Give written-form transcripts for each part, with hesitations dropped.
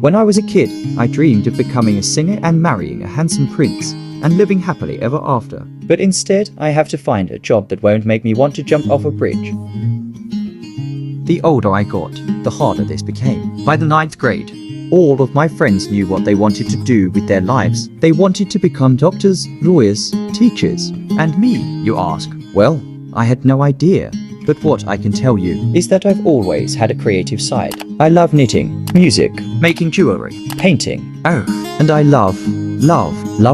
When I was a kid, I dreamed of becoming a singer and marrying a handsome prince and living happily ever after. But instead, I have to find a job that won't make me want to jump off a bridge. The older I got, the harder this became. By the 9th grade, all of my friends knew what they wanted to do with their lives. They wanted to become doctors, lawyers, teachers. And me, you ask? Well, I had no idea. But what I can tell you is that I've always had a creative side. I love knitting, music, making jewelry, painting. Oh, and I love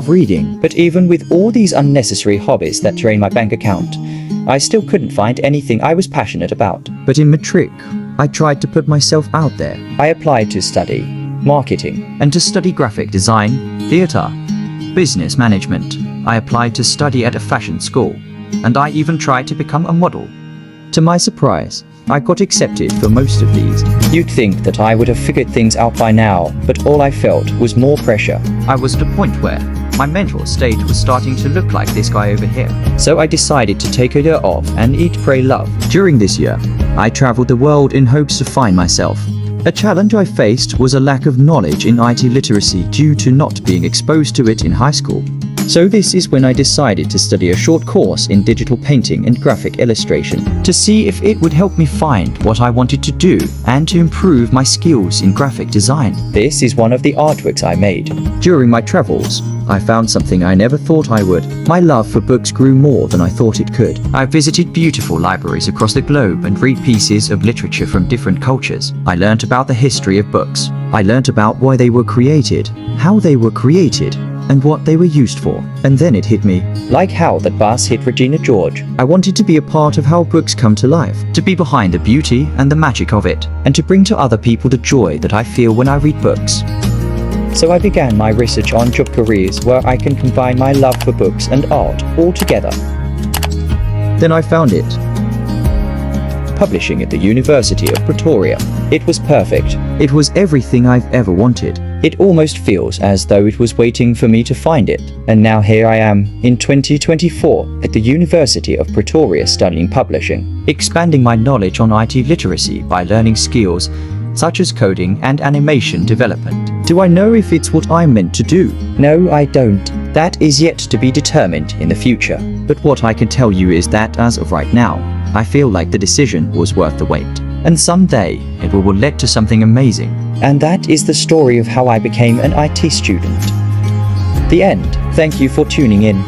reading. But even with all these unnecessary hobbies that drain my bank account, I still couldn't find anything I was passionate about. But in matric, I tried to put myself out there. I applied to study marketing and to study graphic design, theater, business management. I applied to study at a fashion school, and I even tried to become a model. To my surprise, I got accepted for most of these. You'd think that I would have figured things out by now, but all I felt was more pressure. I was at a point where my mental state was starting to look like this guy over here. So I decided to take a year off and eat, pray, love. During this year, I traveled the world in hopes to find myself. A challenge I faced was a lack of knowledge in IT literacy due to not being exposed to it in high school. So this is when I decided to study a short course in digital painting and graphic illustration to see if it would help me find what I wanted to do and to improve my skills in graphic design. This is one of the artworks I made. During my travels, I found something I never thought I would. My love for books grew more than I thought it could. I visited beautiful libraries across the globe and read pieces of literature from different cultures. I learned about the history of books. I learned about why they were created, how they were created, and what they were used for. And then it hit me. Like how that bus hit Regina George. I wanted to be a part of how books come to life, to be behind the beauty and the magic of it, and to bring to other people the joy that I feel when I read books. So I began my research on job careers where I can combine my love for books and art all together. Then I found it. Publishing at the University of Pretoria. It was perfect. It was everything I've ever wanted. It almost feels as though it was waiting for me to find it. And now here I am, in 2024, at the University of Pretoria studying publishing, expanding my knowledge on IT literacy by learning skills such as coding and animation development. Do I know if it's what I'm meant to do? No, I don't. That is yet to be determined in the future. But what I can tell you is that as of right now, I feel like the decision was worth the wait. And someday, it will lead to something amazing. And that is the story of how I became an IT student. The end. Thank you for tuning in.